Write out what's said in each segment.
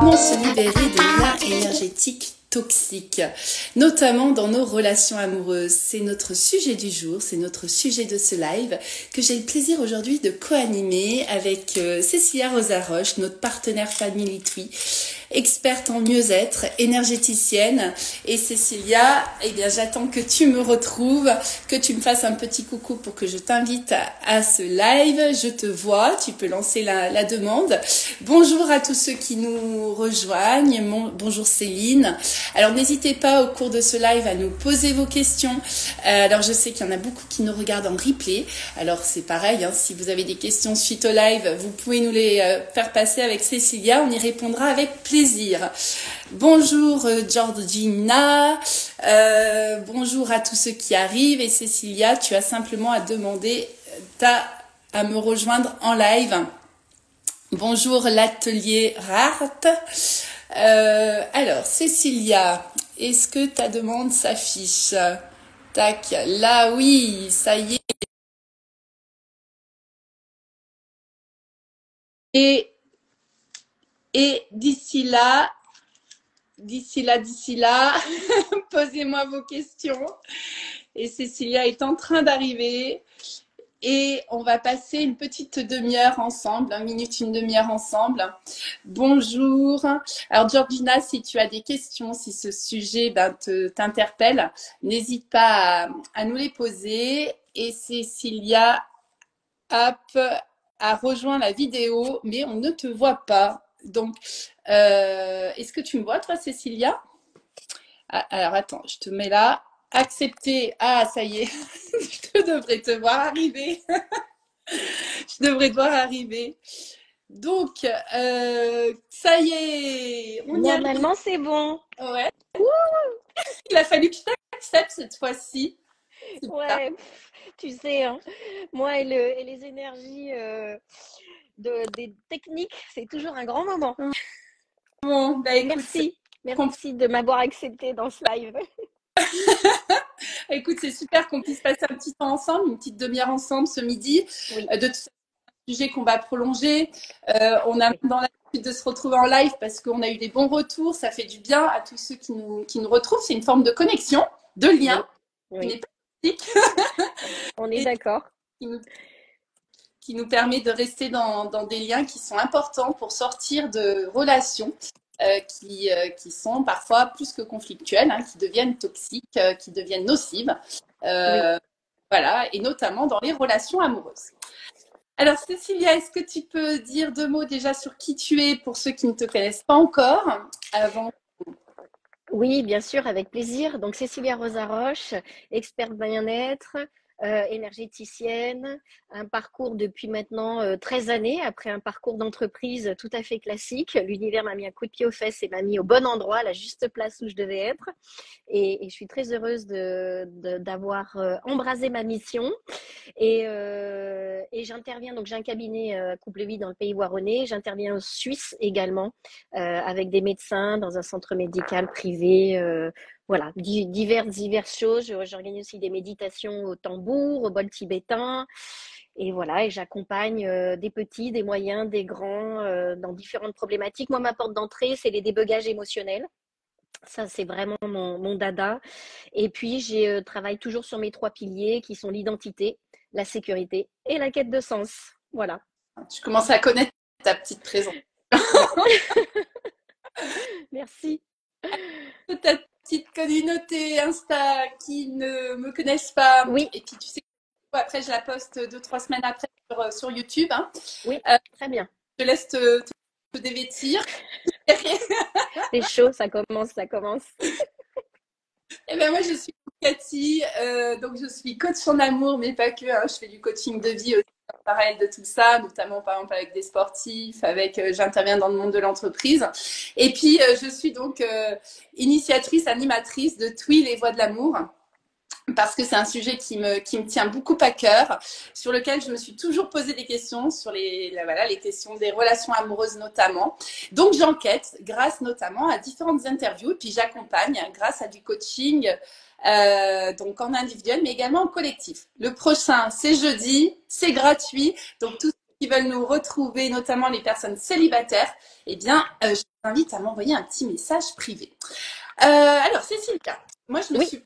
Comment se libérer des liens énergétiques toxiques, notamment dans nos relations amoureuses? C'est notre sujet du jour, c'est notre sujet de ce live que j'ai le plaisir aujourd'hui de co-animer avec Cécilia Rosaroche, notre partenaire Family Tree, experte en mieux-être, énergéticienne. Et Cécilia, eh bien, j'attends que tu me retrouves, que tu me fasses un petit coucou pour que je t'invite à ce live. Je te vois, tu peux lancer la demande. Bonjour à tous ceux qui nous rejoignent. Bonjour Céline. Alors n'hésitez pas au cours de ce live à nous poser vos questions. Alors je sais qu'il y en a beaucoup qui nous regardent en replay. Alors c'est pareil, hein, si vous avez des questions suite au live, vous pouvez nous les faire passer avec Cécilia. On y répondra avec plaisir. Bonjour Georgina, bonjour à tous ceux qui arrivent. Et Cécilia, tu as simplement à demander à me rejoindre en live. Bonjour l'atelier Rart. Alors Cécilia, est-ce que ta demande s'affiche? Tac, là oui, ça y est. Et d'ici là, posez-moi vos questions. Et Cécilia est en train d'arriver. Et on va passer une petite demi-heure ensemble, une demi-heure ensemble. Bonjour. Alors Georgina, si tu as des questions, si ce sujet t'interpelle, n'hésite pas à nous les poser. Et Cécilia, hop, a rejoint la vidéo, mais on ne te voit pas. Donc, est-ce que tu me vois, toi, Cécilia? Alors, attends, je te mets là. Accepter. Ah, ça y est. Je devrais te voir arriver. Je devrais te voir arriver. Donc, ça y est. Normalement, c'est bon. Ouais. Il a fallu que je t'accepte cette fois-ci. Ouais, tu sais, hein, moi et les énergies des techniques, c'est toujours un grand moment. Bon, bah écoute, Merci de m'avoir accepté dans ce live. Écoute, c'est super qu'on puisse passer un petit temps ensemble, une petite demi-heure ensemble ce midi. Oui. De tout sujet qu'on va prolonger. On a dans l'habitude de se retrouver en live parce qu'on a eu des bons retours. Ça fait du bien à tous ceux qui nous retrouvent. C'est une forme de connexion, de lien, qui n'est pas physique. On est d'accord. Qui nous permet de rester dans des liens qui sont importants pour sortir de relations qui sont parfois plus que conflictuelles, hein, qui deviennent toxiques, qui deviennent nocives. Voilà, et notamment dans les relations amoureuses. Alors Cécilia, est-ce que tu peux dire deux mots déjà sur qui tu es pour ceux qui ne te connaissent pas encore avant? Oui, bien sûr, avec plaisir. Donc Cécilia Rosaroche, experte bien-être, énergéticienne, un parcours depuis maintenant 13 années, après un parcours d'entreprise tout à fait classique. L'univers m'a mis un coup de pied aux fesses et m'a mis au bon endroit, à la juste place où je devais être. Et je suis très heureuse d'avoir embrasé ma mission. Et j'interviens, donc j'ai un cabinet couple vie dans le pays Voironnais. J'interviens en Suisse également avec des médecins dans un centre médical privé. Voilà, diverses choses. J'organise aussi des méditations au tambour, au bol tibétain. Et voilà, et j'accompagne des petits, des moyens, des grands dans différentes problématiques. Moi, ma porte d'entrée, c'est les débugages émotionnels. Ça, c'est vraiment mon dada. Et puis, je travaille toujours sur mes 3 piliers qui sont l'identité, la sécurité et la quête de sens. Voilà. Tu commences à connaître ta petite présence. Merci. Ta petite communauté Insta qui ne me connaissent pas. Oui. Et puis, tu sais, après, je la poste 2-3 semaines après sur YouTube. Hein. Oui, très bien. Je te laisse te dévêtir. C'est chaud, ça commence. Et ben moi, je suis Cathy, donc je suis coach en amour, mais pas que. Hein, je fais du coaching de vie aussi, pareil de tout ça, notamment par exemple avec des sportifs, j'interviens dans le monde de l'entreprise. Et puis, je suis donc initiatrice, animatrice de TWI, les voix de l'amour. Parce que c'est un sujet qui me tient beaucoup à cœur, sur lequel je me suis toujours posé des questions, sur les questions des relations amoureuses notamment. Donc j'enquête grâce notamment à différentes interviews, et puis j'accompagne grâce à du coaching, donc en individuel, mais également en collectif. Le prochain, c'est jeudi, c'est gratuit, donc tous qui veulent nous retrouver, notamment les personnes célibataires, eh bien, je vous invite à m'envoyer un petit message privé. Alors, Cécilia, moi, je me Oui, suis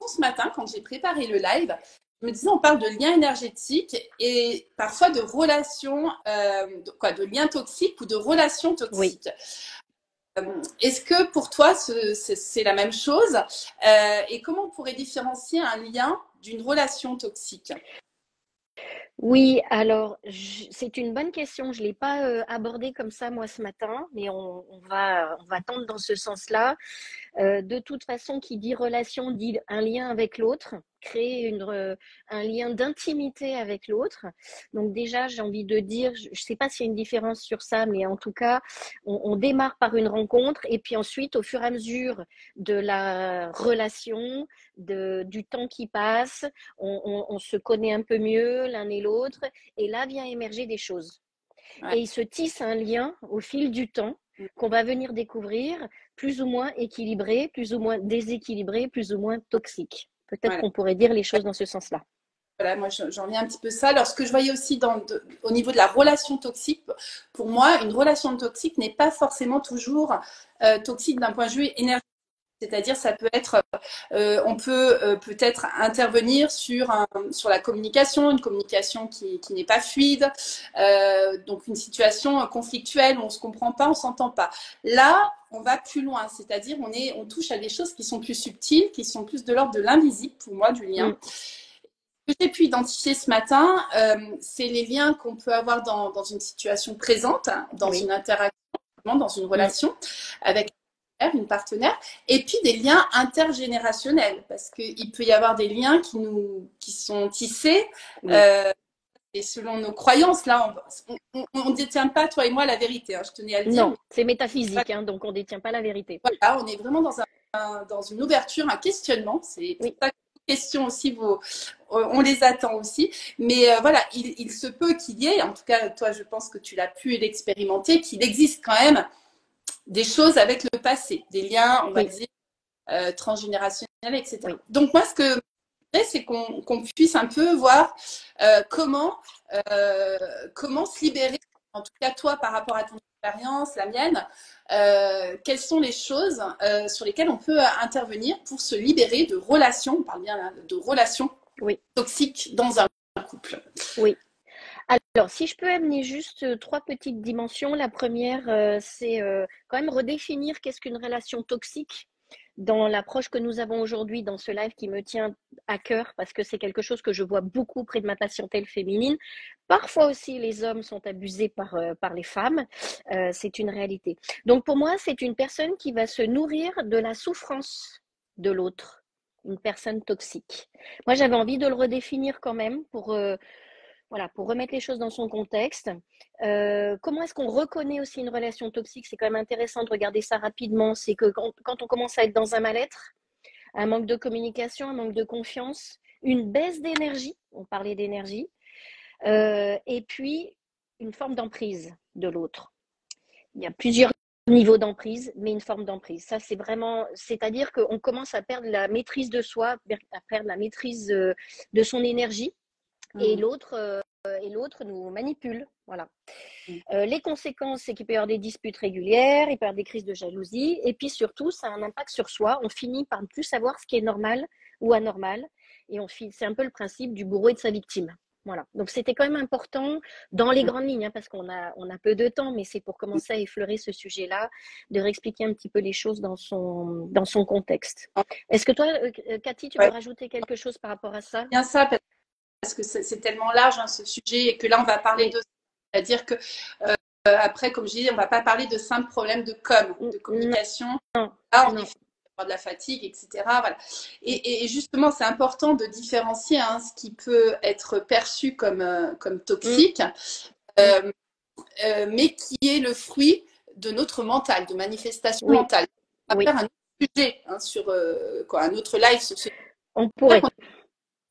ce matin, quand j'ai préparé le live, je me disais, on parle de liens énergétiques et parfois de relations, de liens toxiques ou de relations oui. toxiques. Est-ce que pour toi, c'est la même chose? Et comment on pourrait différencier un lien d'une relation toxique? Oui, alors c'est une bonne question. Je ne l'ai pas abordée comme ça moi ce matin, mais on va tendre dans ce sens-là. De toute façon, qui dit relation dit un lien avec l'autre, créer un lien d'intimité avec l'autre. Donc déjà, j'ai envie de dire, je ne sais pas s'il y a une différence sur ça, mais en tout cas, on démarre par une rencontre et puis ensuite, au fur et à mesure de la relation, du temps qui passe, on se connaît un peu mieux l'un et l'autre et là vient émerger des choses. Ouais. Et il se tisse un lien au fil du temps qu'on va venir découvrir, plus ou moins équilibré, plus ou moins déséquilibré, plus ou moins toxique. Peut-être Voilà. qu'on pourrait dire les choses dans ce sens-là. Voilà, moi j'en viens un petit peu ça. Alors, ce que je voyais aussi au niveau de la relation toxique, pour moi, une relation toxique n'est pas forcément toujours toxique d'un point de vue énergétique. C'est-à-dire, ça peut être, on peut peut-être intervenir sur la communication, une communication qui n'est pas fluide, donc une situation conflictuelle où on ne se comprend pas, on ne s'entend pas. Là, on va plus loin, c'est-à-dire on touche à des choses qui sont plus subtiles, qui sont plus de l'ordre de l'invisible pour moi du lien. Mm. Ce que j'ai pu identifier ce matin, c'est les liens qu'on peut avoir dans une situation présente, hein, dans Oui. une interaction, dans une Mm. relation avec une partenaire, et puis des liens intergénérationnels, parce qu'il peut y avoir des liens qui sont tissés, Oui. et selon nos croyances, là, on ne détient pas, toi et moi, la vérité, hein, je tenais à le dire, Non, c'est mais métaphysique, hein, donc on ne détient pas la vérité. voilà, on est vraiment dans une ouverture, un questionnement, c'est pour Oui, ça que les questions aussi, on les attend aussi, mais voilà, il se peut qu'il y ait, en tout cas, toi, je pense que tu l'as pu l'expérimenter, qu'il existe quand même des choses avec le passé, des liens, on va oui, dire, transgénérationnels, etc. oui, Donc moi, ce que c'est qu'on puisse un peu voir comment se libérer, en tout cas toi par rapport à ton expérience, la mienne, quelles sont les choses sur lesquelles on peut intervenir pour se libérer de relations, on parle bien là, de relations oui, toxiques dans un couple. oui. Alors, si je peux amener juste trois petites dimensions. La première, c'est quand même redéfinir qu'est-ce qu'une relation toxique dans l'approche que nous avons aujourd'hui dans ce live qui me tient à cœur parce que c'est quelque chose que je vois beaucoup près de ma patientèle féminine. Parfois aussi, les hommes sont abusés par les femmes. C'est une réalité. Donc, pour moi, c'est une personne qui va se nourrir de la souffrance de l'autre, une personne toxique. Moi, j'avais envie de le redéfinir quand même voilà, pour remettre les choses dans son contexte. Comment est-ce qu'on reconnaît aussi une relation toxique? C'est quand même intéressant de regarder ça rapidement. C'est que quand on commence à être dans un mal-être, un manque de communication, un manque de confiance, une baisse d'énergie, on parlait d'énergie, et puis une forme d'emprise de l'autre. Il y a plusieurs niveaux d'emprise, mais une forme d'emprise. Ça, c'est vraiment, c'est-à-dire qu'on commence à perdre la maîtrise de soi, à perdre la maîtrise de son énergie, et l'autre nous manipule. Voilà. Les conséquences, c'est qu'il peut y avoir des disputes régulières, il peut y avoir des crises de jalousie, et puis surtout, ça a un impact sur soi. On finit par ne plus savoir ce qui est normal ou anormal, et c'est un peu le principe du bourreau et de sa victime. Voilà. Donc c'était quand même important dans les grandes lignes, hein, parce qu'on a peu de temps, mais c'est pour commencer à effleurer ce sujet-là, de réexpliquer un petit peu les choses dans son contexte. Est-ce que toi, Cathy, tu veux Ouais, rajouter quelque chose par rapport à ça? bien ça, parce que c'est tellement large hein, ce sujet, et que là, on va parler Oui. de... C'est-à-dire que après, comme je disais, on ne va pas parler de simples problèmes de Non, communication. Là, on non. est de la fatigue, etc. Voilà. Et justement, c'est important de différencier hein, ce qui peut être perçu comme Mm, toxique, mm. euh, mais qui est le fruit de notre mental, de manifestation Oui, mentale. On va oui, faire un autre sujet, hein, sur un autre live sur ce sujet. on pourrait.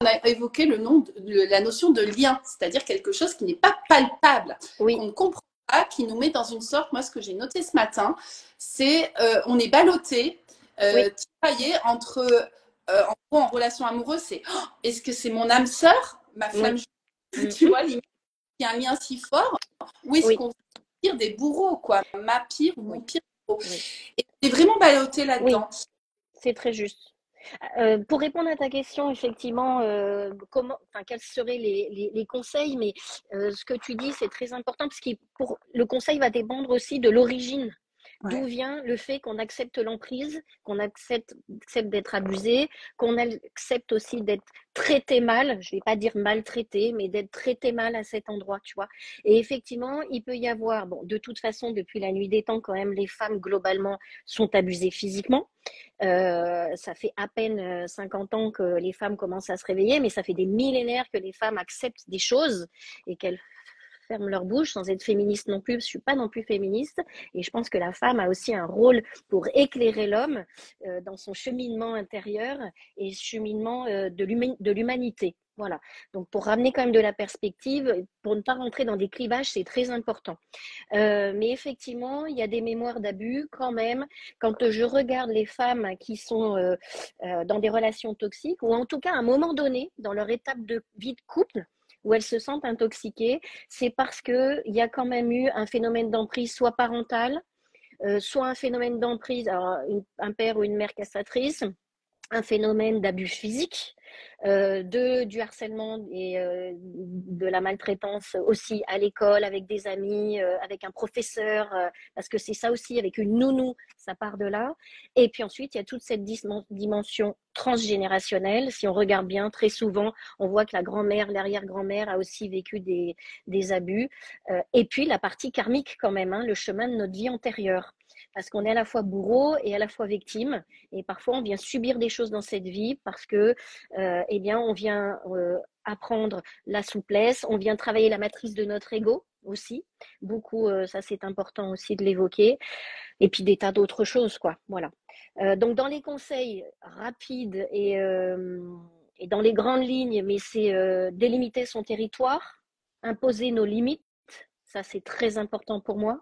On a évoqué la notion de lien, c'est-à-dire quelque chose qui n'est pas palpable, Oui, qu'on ne comprend pas, qui nous met dans une sorte, moi ce que j'ai noté ce matin, c'est on est ballotté, oui, tiraillé en relation amoureuse, c'est est-ce que c'est mon âme sœur, ma flamme oui. jumelle, Mm, tu vois, limite, y a un lien si fort, où est-ce Oui, qu'on pire des bourreaux, quoi, ma pire ou mon oui, pire bourreau. oui. Et c'est vraiment ballotté Oui, là-dedans. c'est très juste. Pour répondre à ta question, effectivement, enfin, quels seraient les conseils, mais ce que tu dis, c'est très important parce que le conseil va dépendre aussi de l'origine. D'où Ouais. vient le fait qu'on accepte l'emprise, qu'on accepte d'être abusé, qu'on accepte aussi d'être traité mal, je ne vais pas dire maltraité, mais d'être traité mal à cet endroit, tu vois. Et effectivement, il peut y avoir, bon, de toute façon, depuis la nuit des temps, quand même, les femmes, globalement, sont abusées physiquement. Ça fait à peine 50 ans que les femmes commencent à se réveiller, mais ça fait des millénaires que les femmes acceptent des choses et qu'elles ferment leur bouche sans être féministe non plus. Je ne suis pas non plus féministe et je pense que la femme a aussi un rôle pour éclairer l'homme dans son cheminement intérieur et cheminement de l'humanité. Voilà. Donc pour ramener quand même de la perspective, pour ne pas rentrer dans des clivages, c'est très important. Mais effectivement, il y a des mémoires d'abus quand même. Quand je regarde les femmes qui sont dans des relations toxiques, ou en tout cas à un moment donné, dans leur étape de vie de couple, où elles se sentent intoxiquées, c'est parce qu'il y a quand même eu un phénomène d'emprise, soit parental, soit un phénomène d'emprise, alors un père ou une mère castratrice, un phénomène d'abus physique, du harcèlement et de la maltraitance aussi à l'école, avec des amis, avec un professeur, parce que c'est ça aussi, avec une nounou, ça part de là. Et puis ensuite, il y a toute cette dimension transgénérationnelle. Si on regarde bien, très souvent, on voit que la grand-mère, l'arrière-grand-mère a aussi vécu des abus. Et puis la partie karmique quand même, hein, le chemin de notre vie antérieure. Parce qu'on est à la fois bourreau et à la fois victime. Et parfois, on vient subir des choses dans cette vie parce que, eh bien, on vient apprendre la souplesse, on vient travailler la matrice de notre ego aussi. Beaucoup, ça c'est important aussi de l'évoquer. Et puis des tas d'autres choses, quoi. Voilà. Donc, dans les conseils rapides et dans les grandes lignes, mais c'est délimiter son territoire, imposer nos limites. Ça, c'est très important pour moi.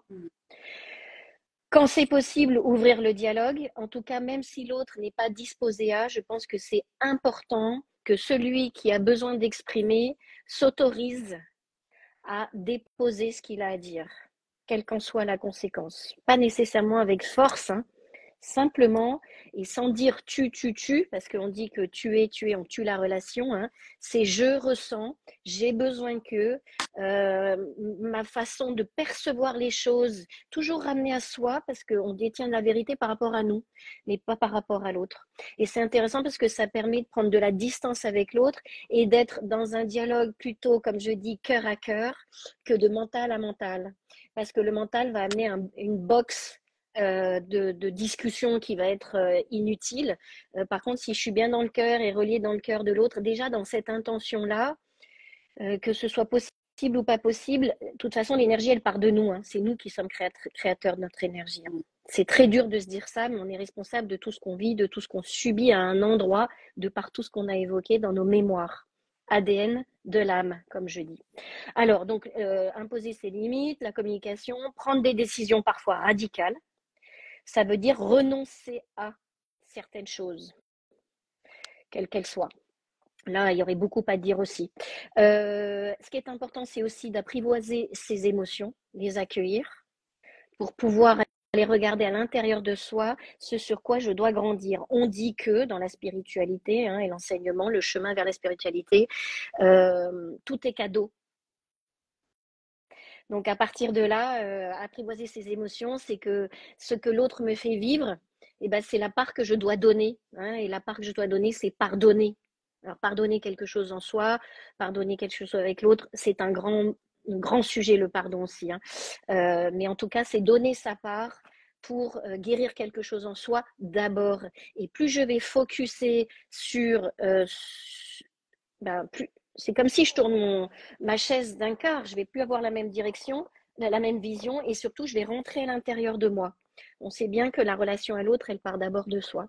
Quand c'est possible, ouvrir le dialogue. En tout cas, même si l'autre n'est pas disposé à, je pense que c'est important que celui qui a besoin d'exprimer s'autorise à déposer ce qu'il a à dire, quelle qu'en soit la conséquence. Pas nécessairement avec force, hein, simplement et sans dire tu, parce qu'on dit que tuer, on tue la relation, hein, c'est je ressens, j'ai besoin que, ma façon de percevoir les choses, toujours ramener à soi, parce qu'on détient la vérité par rapport à nous, mais pas par rapport à l'autre. Et c'est intéressant parce que ça permet de prendre de la distance avec l'autre et d'être dans un dialogue plutôt, comme je dis, cœur à cœur, que de mental à mental. Parce que le mental va amener une box de discussion qui va être inutile. Par contre, si je suis bien dans le cœur et reliée dans le cœur de l'autre, déjà dans cette intention-là, que ce soit possible ou pas possible, de toute façon, l'énergie, elle part de nous. Hein. C'est nous qui sommes créateurs de notre énergie. Hein. C'est très dur de se dire ça, mais on est responsable de tout ce qu'on vit, de tout ce qu'on subit à un endroit, de par tout ce qu'on a évoqué dans nos mémoires. ADN de l'âme, comme je dis. Alors, donc, imposer ses limites, la communication, prendre des décisions parfois radicales, ça veut dire renoncer à certaines choses, quelles qu'elles soient. Là, il y aurait beaucoup à dire aussi. Ce qui est important, c'est aussi d'apprivoiser ses émotions, les accueillir, pour pouvoir aller regarder à l'intérieur de soi ce sur quoi je dois grandir. On dit que dans la spiritualité hein, et l'enseignement, le chemin vers la spiritualité, tout est cadeau. Donc à partir de là, apprivoiser ses émotions, c'est que ce que l'autre me fait vivre, eh ben, c'est la part que je dois donner. Hein, et la part que je dois donner, c'est pardonner. Alors pardonner quelque chose en soi, pardonner quelque chose avec l'autre, c'est un grand sujet, le pardon aussi. Hein. Mais en tout cas, c'est donner sa part pour guérir quelque chose en soi d'abord. Et plus je vais focuser sur... plus, c'est comme si je tourne ma chaise d'un quart, je vais plus avoir la même direction, la même vision, et surtout, je vais rentrer à l'intérieur de moi. On sait bien que la relation à l'autre, elle part d'abord de soi.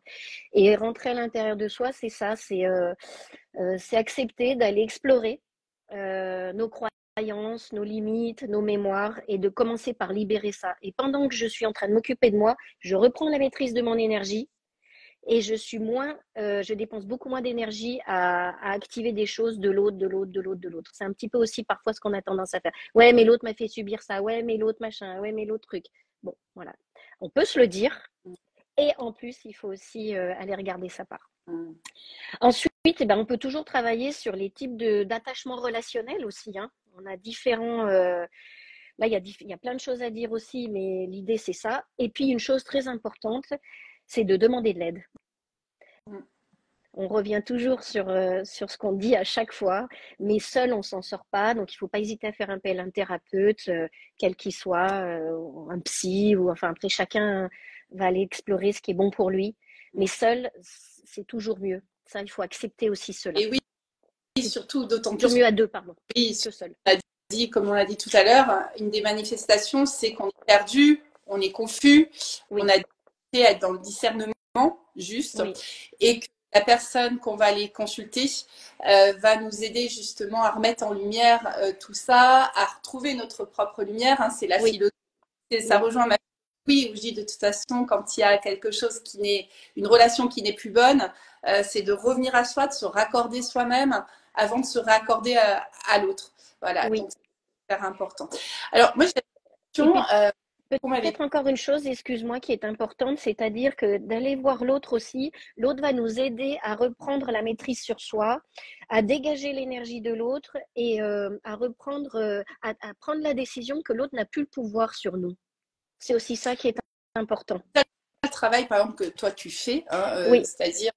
Et rentrer à l'intérieur de soi, c'est ça, c'est accepter d'aller explorer nos croyances, nos limites, nos mémoires, et de commencer par libérer ça. Et pendant que je suis en train de m'occuper de moi, je reprends la maîtrise de mon énergie, et je dépense beaucoup moins d'énergie à activer des choses de l'autre, de l'autre, de l'autre, de l'autre. C'est un petit peu aussi parfois ce qu'on a tendance à faire. Ouais, mais l'autre m'a fait subir ça. Ouais, mais l'autre machin. Ouais, mais l'autre truc. Bon, voilà. On peut se le dire. Et en plus, il faut aussi aller regarder sa part. Ensuite, eh ben, on peut toujours travailler sur les types d'attachements relationnels aussi. Hein. On a différents. Là, il y a plein de choses à dire aussi, mais l'idée, c'est ça. Et puis, une chose très importante, c'est de demander de l'aide. On revient toujours sur ce qu'on dit à chaque fois, mais seul, on ne s'en sort pas. Donc, il ne faut pas hésiter à faire appel à un thérapeute, quel qu'il soit, un psy, ou enfin, après, chacun va aller explorer ce qui est bon pour lui. Mais seul, c'est toujours mieux. Ça, il faut accepter aussi cela. Et oui, surtout, d'autant plus. Toujours mieux à deux, pardon, oui, que seul. Comme on l'a dit tout à l'heure, une des manifestations, c'est qu'on est perdu, on est confus, on a difficulté à être dans le discernement juste, et que la personne qu'on va aller consulter va nous aider justement à remettre en lumière tout ça, à retrouver notre propre lumière. Hein, c'est la philosophie, ça rejoint ma oui, où je dis de toute façon, quand il y a quelque chose qui n'est, une relation qui n'est plus bonne, c'est de revenir à soi, de se raccorder soi-même avant de se raccorder à l'autre. Voilà, donc c'est super important. Alors, moi, j'ai une question. Peut-être encore une chose, excuse-moi, qui est importante, c'est-à-dire que d'aller voir l'autre aussi, l'autre va nous aider à reprendre la maîtrise sur soi, à dégager l'énergie de l'autre et à reprendre, à prendre la décision que l'autre n'a plus le pouvoir sur nous. C'est aussi ça qui est important. Le travail, par exemple, que toi tu fais, hein, c'est-à-dire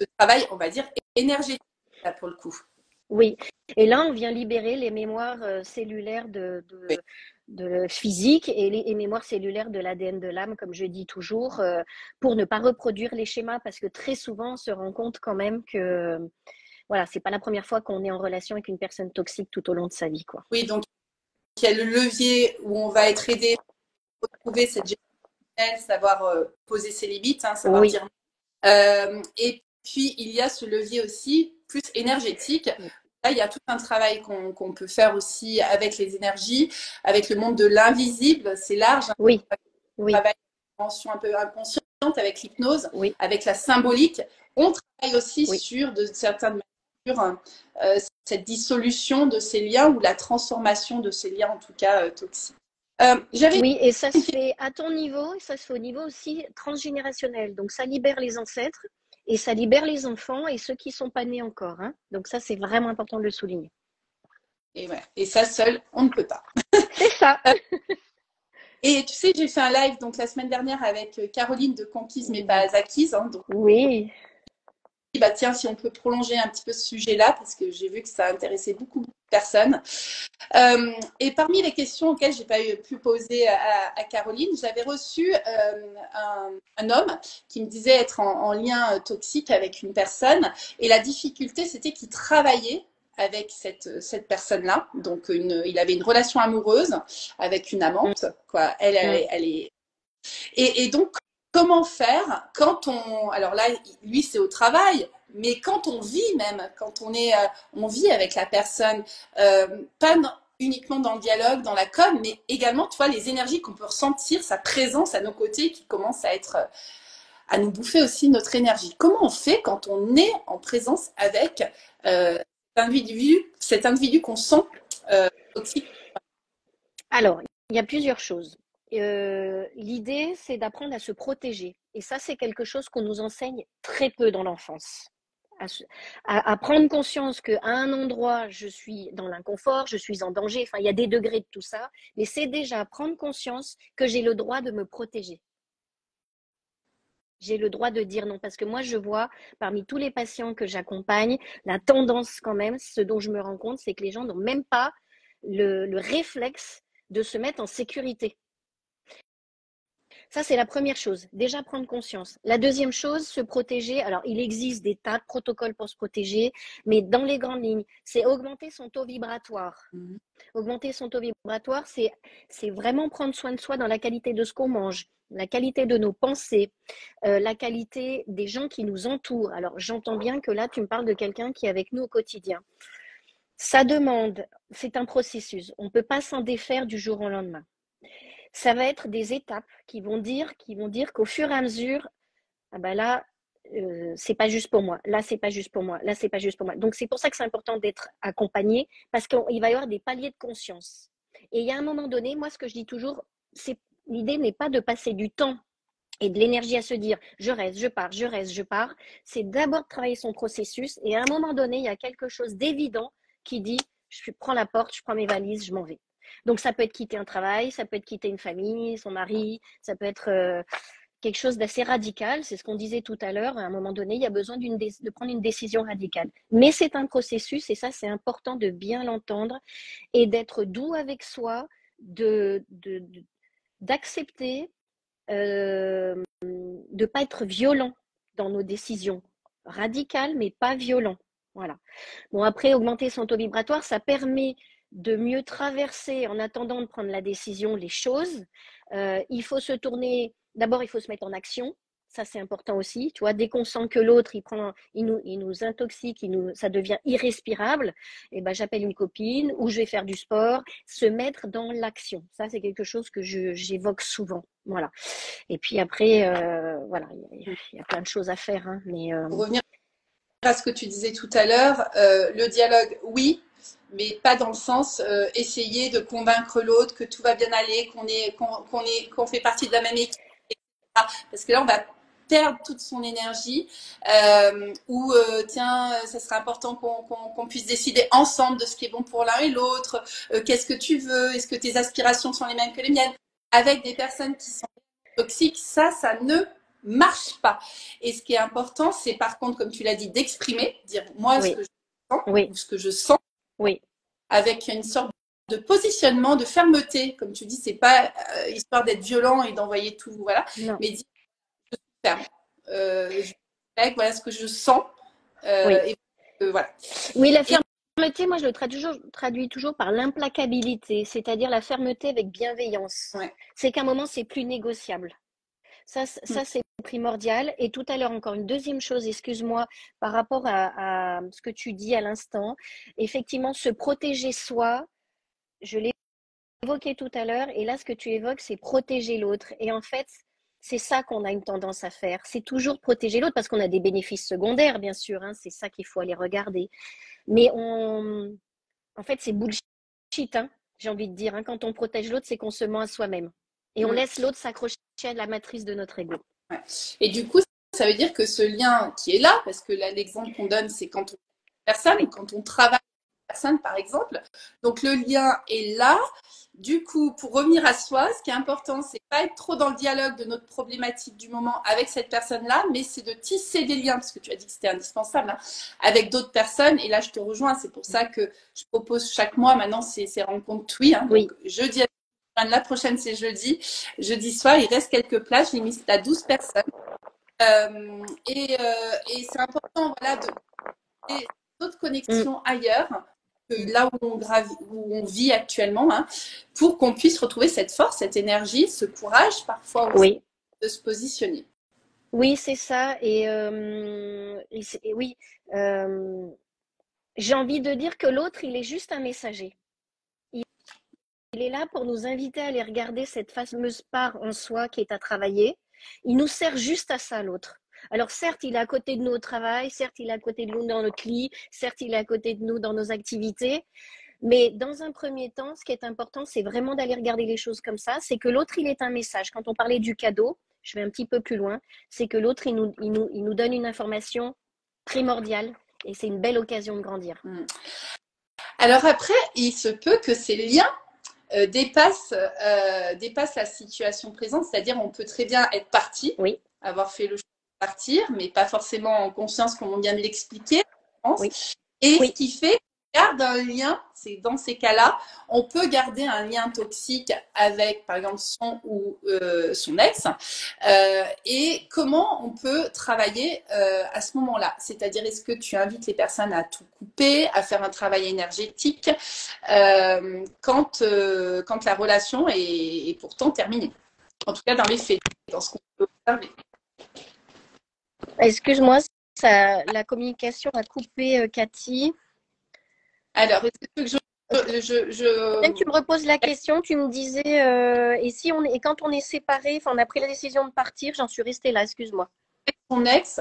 le travail, on va dire, énergétique, là, pour le coup. Oui, et là, on vient libérer les mémoires cellulaires de physique et les mémoires cellulaires de l'ADN de l'âme, comme je dis toujours, pour ne pas reproduire les schémas, parce que très souvent, on se rend compte quand même que voilà, c'est pas la première fois qu'on est en relation avec une personne toxique tout au long de sa vie, quoi. Oui, donc il y a le levier où on va être aidé à retrouver cette gestion, savoir poser ses limites, hein, savoir dire. Et puis il y a ce levier aussi plus énergétique. Là, il y a tout un travail qu'on peut faire aussi avec les énergies, avec le monde de l'invisible. C'est large. Oui. On travaille une dimension un peu inconsciente avec l'hypnose, avec la symbolique. On travaille aussi sur, de certaines manières, cette dissolution de ces liens ou la transformation de ces liens, en tout cas toxiques. Oui, et ça se fait à ton niveau, et ça se fait au niveau aussi transgénérationnel. Donc, ça libère les ancêtres et ça libère les enfants et ceux qui ne sont pas nés encore. Hein. Donc, ça, c'est vraiment important de le souligner. Et ça, seul, on ne peut pas. C'est ça. Et tu sais, j'ai fait un live donc la semaine dernière avec Caroline de Conquise mais pas Acquise. Hein, donc, oui. Bah tiens, si on peut prolonger un petit peu ce sujet-là, parce que j'ai vu que ça intéressait beaucoup de personnes. Et parmi les questions auxquelles j'ai pas pu poser à Caroline, j'avais reçu un homme qui me disait être en lien toxique avec une personne. Et la difficulté, c'était qu'il travaillait avec cette personne-là. Donc, il avait une relation amoureuse avec une amante. Quoi. Elle est... Et donc, comment faire quand on... Alors là, lui, c'est au travail, mais quand on vit même, quand on vit avec la personne, pas uniquement dans le dialogue, dans la com, mais également, tu vois, les énergies qu'on peut ressentir, sa présence à nos côtés qui commence à nous bouffer aussi notre énergie. Comment on fait quand on est en présence avec cet individu qu'on sent toxique? Alors, il y a plusieurs choses. L'idée, c'est d'apprendre à se protéger. Et ça, c'est quelque chose qu'on nous enseigne très peu dans l'enfance. À prendre conscience qu'à un endroit, je suis dans l'inconfort, je suis en danger, enfin, il y a des degrés de tout ça, mais c'est déjà prendre conscience que j'ai le droit de me protéger. J'ai le droit de dire non, parce que moi, je vois parmi tous les patients que j'accompagne, la tendance quand même, ce dont je me rends compte, c'est que les gens n'ont même pas le réflexe de se mettre en sécurité. Ça, c'est la première chose. Déjà prendre conscience. La deuxième chose, se protéger. Alors, il existe des tas de protocoles pour se protéger, mais dans les grandes lignes, c'est augmenter son taux vibratoire. Augmenter son taux vibratoire, c'est vraiment prendre soin de soi dans la qualité de ce qu'on mange, la qualité de nos pensées, la qualité des gens qui nous entourent. Alors, j'entends bien que là, tu me parles de quelqu'un qui est avec nous au quotidien. Ça demande, c'est un processus. On ne peut pas s'en défaire du jour au lendemain. Ça va être des étapes qui vont dire qu'au fur et à mesure, ah ben là, c'est pas juste pour moi. Là, c'est pas juste pour moi. Là, c'est pas juste pour moi. Donc, c'est pour ça que c'est important d'être accompagné parce qu'il va y avoir des paliers de conscience. Et il y a un moment donné, moi, ce que je dis toujours, c'est l'idée n'est pas de passer du temps et de l'énergie à se dire je reste, je pars, je reste, je pars. C'est d'abord de travailler son processus et à un moment donné, il y a quelque chose d'évident qui dit je prends la porte, je prends mes valises, je m'en vais. Donc, ça peut être quitter un travail, ça peut être quitter une famille, son mari, ça peut être quelque chose d'assez radical, c'est ce qu'on disait tout à l'heure, à un moment donné, il y a besoin de prendre une décision radicale. Mais c'est un processus et ça, c'est important de bien l'entendre et d'être doux avec soi, d'accepter de ne pas être violent dans nos décisions. Radical, mais pas violent. Voilà. Bon, après, augmenter son taux vibratoire, ça permet de mieux traverser en attendant de prendre la décision les choses. Il faut se tourner, d'abord il faut se mettre en action, ça c'est important aussi, tu vois, dès qu'on sent que l'autre il nous intoxique, ça devient irrespirable, et ben j'appelle une copine ou je vais faire du sport, se mettre dans l'action, ça c'est quelque chose que j'évoque souvent, voilà. Et puis après, voilà, il y a plein de choses à faire, hein, mais Pour revenir à ce que tu disais tout à l'heure, le dialogue, oui, mais pas dans le sens essayer de convaincre l'autre que tout va bien aller, qu'on fait partie de la même équipe, parce que là, on va perdre toute son énergie, ou tiens, ça serait important qu'on puisse décider ensemble de ce qui est bon pour l'un et l'autre, qu'est-ce que tu veux, est-ce que tes aspirations sont les mêmes que les miennes, avec des personnes qui sont toxiques, ça ne marche pas. Et ce qui est important, c'est par contre, comme tu l'as dit, d'exprimer, dire moi oui. ce que je sens, oui. ou ce que je sens, oui. avec une sorte de positionnement, de fermeté, comme tu dis, c'est pas histoire d'être violent et d'envoyer tout, voilà, non. mais dire je suis ferme, voilà ce que je sens, oui. Et voilà. Oui, la fermeté, moi je le traduis toujours par l'implacabilité, c'est-à-dire la fermeté avec bienveillance. Ouais. C'est qu'à un moment, c'est plus négociable. Ça c'est primordial. Et tout à l'heure, encore une deuxième chose, excuse-moi, par rapport à ce que tu dis à l'instant, effectivement, se protéger soi, je l'ai évoqué tout à l'heure, et là, ce que tu évoques, c'est protéger l'autre. Et en fait, c'est ça qu'on a une tendance à faire. C'est toujours protéger l'autre parce qu'on a des bénéfices secondaires, bien sûr. Hein, c'est ça qu'il faut aller regarder. Mais en fait, c'est bullshit, hein, j'ai envie de dire. Hein. Quand on protège l'autre, c'est qu'on se ment à soi-même. Et on laisse l'autre s'accrocher à la matrice de notre ego. Ouais. Et du coup, ça veut dire que ce lien qui est là, parce que là, l'exemple qu'on donne, c'est quand on personne, quand on travaille avec personne, par exemple. Donc, le lien est là. Du coup, pour revenir à soi, ce qui est important, c'est pas être trop dans le dialogue de notre problématique du moment avec cette personne-là, mais c'est de tisser des liens, parce que tu as dit que c'était indispensable, hein, avec d'autres personnes. Et là, je te rejoins. C'est pour ça que je propose chaque mois, maintenant, ces rencontres TWI. Hein, oui. Donc, jeudi, la prochaine, c'est jeudi. Jeudi soir, il reste quelques places. J'ai mis à 12 personnes. Et c'est important, voilà, d'autres connexions ailleurs que là où on vit actuellement, hein, pour qu'on puisse retrouver cette force, cette énergie, ce courage parfois aussi de se positionner. Oui, c'est ça. Et oui, j'ai envie de dire que l'autre, il est juste un messager. Il est là pour nous inviter à aller regarder cette fameuse part en soi qui est à travailler. Il nous sert juste à ça, l'autre. Alors certes, il est à côté de nous au travail, certes, il est à côté de nous dans notre lit, certes, il est à côté de nous dans nos activités. Mais dans un premier temps, ce qui est important, c'est vraiment d'aller regarder les choses comme ça. C'est que l'autre, il est un message. Quand on parlait du cadeau, je vais un petit peu plus loin, c'est que l'autre, il nous donne une information primordiale et c'est une belle occasion de grandir. Alors après, il se peut que ces liens dépassent la situation présente, c'est-à-dire on peut très bien être parti, avoir fait le choix de partir, mais pas forcément en conscience comme on vient de l'expliquer, je pense. Et ce qui fait qu'on garde un lien, c'est dans ces cas-là, on peut garder un lien toxique avec, par exemple, son ou son ex. Et comment on peut travailler à ce moment-là? C'est-à-dire, est-ce que tu invites les personnes à tout couper, à faire un travail énergétique quand la relation est pourtant terminée? En tout cas, dans les faits, dans ce qu'on peut observer. Excuse-moi, la communication a coupé, Cathy. Alors, est-ce que tu me reposes la question, tu me disais, et quand on est séparés, on a pris la décision de partir, j'en suis restée là, excuse-moi. Son ex,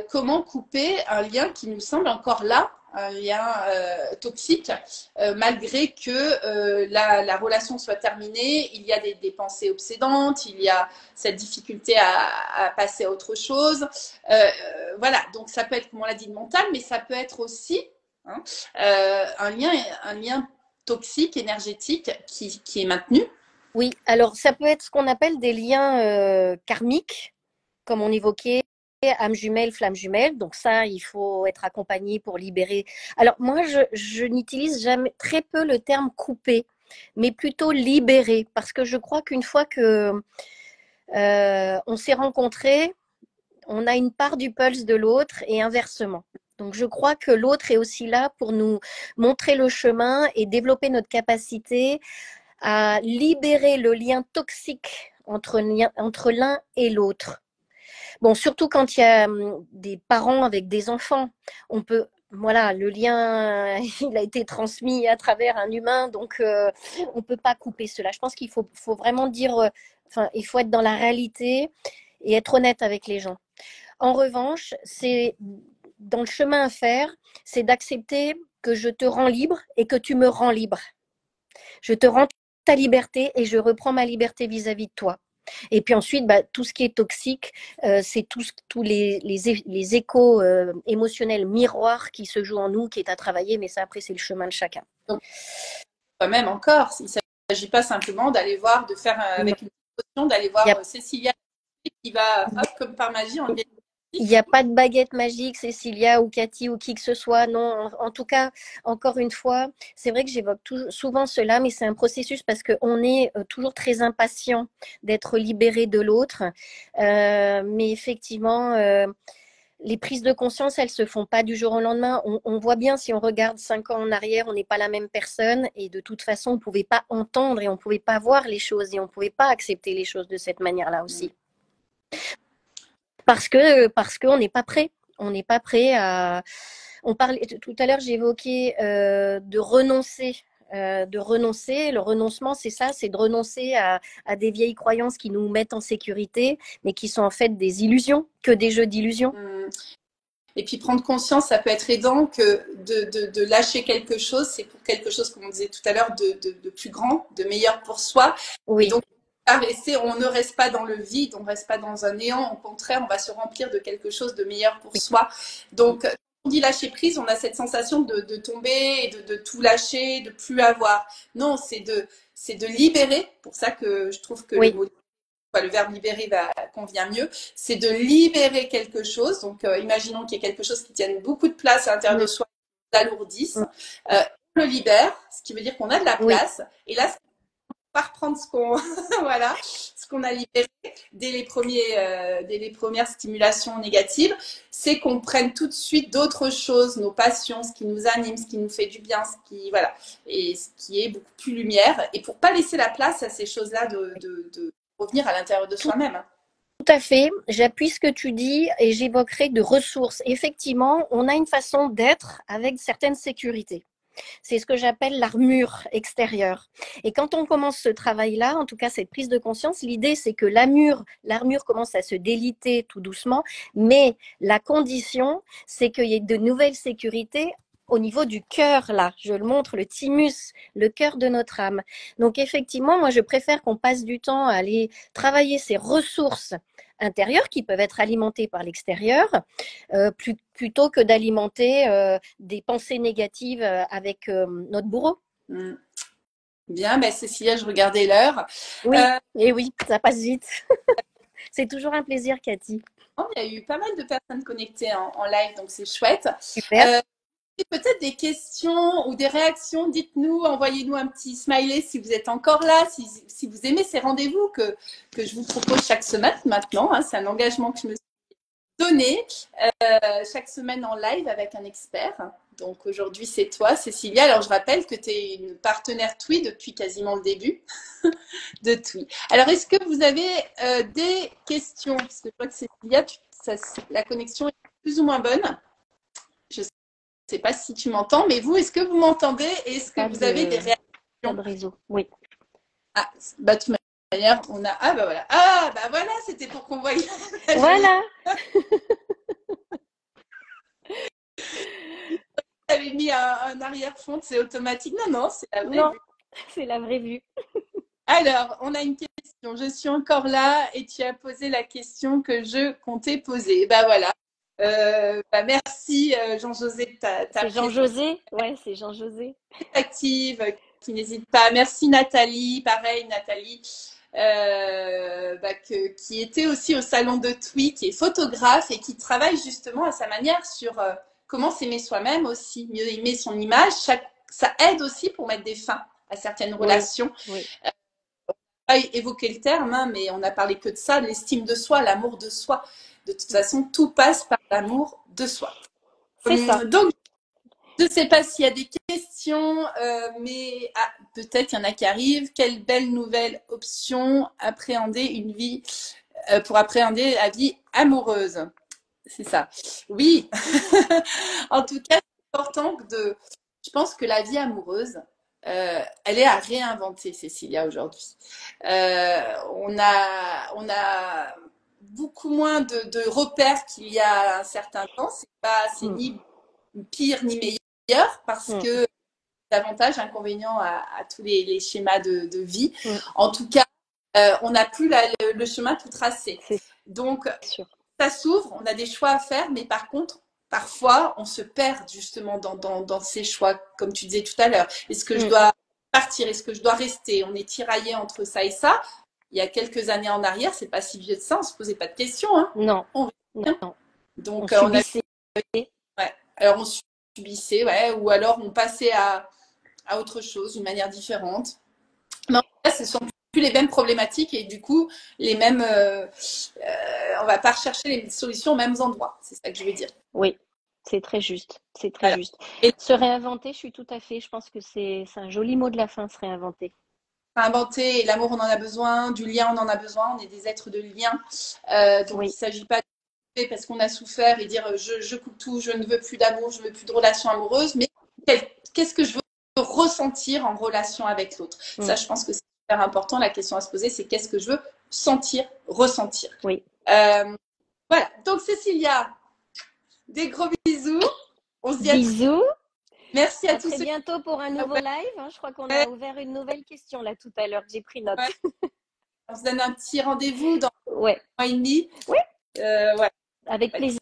comment couper un lien qui nous semble encore là, un lien toxique, malgré que la relation soit terminée, il y a des pensées obsédantes, il y a cette difficulté à passer à autre chose. Voilà, donc ça peut être, comme on l'a dit, mental, mais ça peut être aussi hein, un lien toxique, énergétique qui est maintenu. Oui, alors ça peut être ce qu'on appelle des liens karmiques, comme on évoquait, âme jumelle, flamme jumelle. Donc ça, il faut être accompagné pour libérer. Alors moi, je n'utilise jamais très peu le terme couper, mais plutôt libérer, parce que je crois qu'une fois que on s'est rencontrés, on a une part du pulse de l'autre et inversement. Donc je crois que l'autre est aussi là pour nous montrer le chemin et développer notre capacité à libérer le lien toxique entre l'un et l'autre. Bon, surtout quand il y a des parents avec des enfants, on peut, voilà, le lien, il a été transmis à travers un humain, donc on peut pas couper cela. Je pense qu'il faut vraiment dire, enfin, il faut être dans la réalité et être honnête avec les gens. En revanche, c'est dans le chemin à faire, c'est d'accepter que je te rends libre et que tu me rends libre. Je te rends ta liberté et je reprends ma liberté vis-à-vis de toi. Et puis ensuite, bah, tout ce qui est toxique, c'est tous les échos émotionnels miroirs qui se jouent en nous, qui est à travailler, mais ça, après, c'est le chemin de chacun. Donc, quand même encore, il ne s'agit pas simplement d'aller voir, de faire avec une potion, d'aller voir Cécilia qui va, hop, comme par magie, enlever. Il n'y a pas de baguette magique, Cécilia ou Cathy ou qui que ce soit. Non, en tout cas, encore une fois, c'est vrai que j'évoque souvent cela, mais c'est un processus parce qu'on est toujours très impatient d'être libéré de l'autre. Mais effectivement, les prises de conscience, elles se font pas du jour au lendemain. On voit bien, si on regarde 5 ans en arrière, on n'est pas la même personne et de toute façon, on ne pouvait pas entendre et on ne pouvait pas voir les choses et on ne pouvait pas accepter les choses de cette manière-là aussi. Parce qu'on n'est pas prêt. On n'est pas prêt à. On parlait tout à l'heure, j'évoquais de renoncer. Le renoncement, c'est ça, c'est de renoncer à des vieilles croyances qui nous mettent en sécurité, mais qui sont en fait des illusions, que des jeux d'illusions. Et puis prendre conscience, ça peut être aidant que de lâcher quelque chose, c'est pour quelque chose, comme on disait tout à l'heure, de plus grand, de meilleur pour soi. Oui. Et donc, on ne reste pas dans le vide, on ne reste pas dans un néant. Au contraire, on va se remplir de quelque chose de meilleur pour soi. Donc, quand on dit lâcher prise, on a cette sensation de tomber et de tout lâcher, de plus avoir. Non, c'est de libérer. Pour ça que je trouve que le mot le verbe libérer convient mieux, c'est de libérer quelque chose. Donc, imaginons qu'il y ait quelque chose qui tienne beaucoup de place à l'intérieur de soi, qui l'alourdisse. On le libère, ce qui veut dire qu'on a de la place. Et là, on va reprendre ce qu'on voilà, ce qu'on a libéré dès les premières stimulations négatives, c'est qu'on prenne tout de suite d'autres choses, nos passions, ce qui nous anime, ce qui nous fait du bien, voilà, et ce qui est beaucoup plus lumière. Et pour pas laisser la place à ces choses-là de revenir à l'intérieur de soi-même. Tout à fait, j'appuie ce que tu dis et j'évoquerai de ressources. Effectivement, on a une façon d'être avec certaines sécurités. C'est ce que j'appelle l'armure extérieure. Et quand on commence ce travail-là, en tout cas cette prise de conscience, l'idée c'est que l'armure commence à se déliter tout doucement, mais la condition c'est qu'il y ait de nouvelles sécurités au niveau du cœur, là, je le montre, le thymus, le cœur de notre âme. Donc effectivement, moi je préfère qu'on passe du temps à aller travailler ces ressources intérieures qui peuvent être alimentées par l'extérieur, plutôt que d'alimenter des pensées négatives avec notre bourreau. Bien, ben Cécilia, je regardais l'heure. Oui, et oui, ça passe vite. C'est toujours un plaisir, Cathy. Il y a eu pas mal de personnes connectées en live, donc c'est chouette. Super. Peut-être des questions ou des réactions, dites-nous, envoyez-nous un petit smiley si vous êtes encore là, si vous aimez ces rendez-vous que je vous propose chaque semaine maintenant. Hein, c'est un engagement que je me suis donné chaque semaine en live avec un expert. Donc aujourd'hui, c'est toi, Cécilia. Alors je rappelle que tu es une partenaire TWI depuis quasiment le début de TWI. Alors est-ce que vous avez des questions? Parce que je vois que Cécilia, la connexion est plus ou moins bonne. Je ne sais pas si tu m'entends, mais vous, est-ce que vous m'entendez? Est-ce que vous avez des réactions? Pas de réseau, oui. Ah, bah, de toute manière, on a. Ah, bah voilà. Ah, bah voilà, c'était pour qu'on voie. Voilà. avais mis un arrière-fond, c'est automatique. Non, non, c'est la vraie Non, vue. c'est la vraie vue. Alors, on a une question. Je suis encore là et tu as posé la question que je comptais poser. Bah voilà. Merci Jean-José de ta C'est présence Jean-José? Ouais, c'est Jean-José. active, qui n'hésite pas. Merci Nathalie, pareil Nathalie, qui était aussi au salon de Twi, qui est photographe et qui travaille justement à sa manière sur comment s'aimer soi-même aussi, mieux aimer son image. Ça aide aussi pour mettre des fins à certaines relations. Oui. Pas évoqué le terme, hein, mais on n'a parlé que de ça, de l'estime de soi, l'amour de soi. De toute façon, tout passe par l'amour de soi. C'est ça. Donc, je ne sais pas s'il y a des questions, mais peut-être il y en a qui arrivent. Quelle belle nouvelle option appréhender une vie pour appréhender la vie amoureuse. C'est ça. Oui. En tout cas, c'est important je pense que la vie amoureuse, elle est à réinventer, Cécilia, aujourd'hui. On a beaucoup moins de repères qu'il y a un certain temps. C'est ni pire ni meilleur parce que davantage inconvénients à tous les schémas de vie. En tout cas, on n'a plus le chemin tout tracé. Donc, ça s'ouvre, on a des choix à faire, mais par contre, parfois, on se perd justement dans ces choix, comme tu disais tout à l'heure. Est-ce que je dois partir? Est-ce que je dois rester? On est tiraillé entre ça et ça. Il y a quelques années en arrière, c'est pas si vieux de ça, on se posait pas de questions. Hein. Non. Donc, on subissait. Alors, on subissait, ouais, ou alors on passait à autre chose, d'une manière différente. Mais en tout cas, ce ne sont plus les mêmes problématiques et du coup, les mêmes. On ne va pas rechercher les solutions aux mêmes endroits. C'est ça que je veux dire. Oui, c'est très juste. C'est très juste. Et se réinventer, je suis tout à fait. Je pense que c'est un joli mot de la fin, se réinventer. Réinventer, l'amour, on en a besoin, du lien, on en a besoin. On est des êtres de lien. Donc, il ne s'agit pas de parce qu'on a souffert et dire je coupe tout, je ne veux plus d'amour, je ne veux plus de relation amoureuse, mais qu'est-ce que je veux ressentir en relation avec l'autre. Ça, je pense que c'est super important. La question à se poser, c'est qu'est-ce que je veux sentir, ressentir. Oui. Voilà. Donc, Cécilia, des gros bisous. On se dit bisous. Merci à tous. Très bientôt pour un nouveau live. Je crois qu'on a ouvert une nouvelle question là tout à l'heure. J'ai pris note. On se donne un petit rendez-vous dans un mois et demi. Oui. Avec plaisir.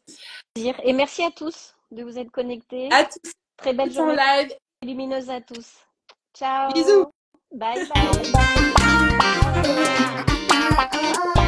Et merci à tous de vous être connectés. À tous. Très belle journée live. lumineuse à tous. Ciao. Bisous. Bye bye.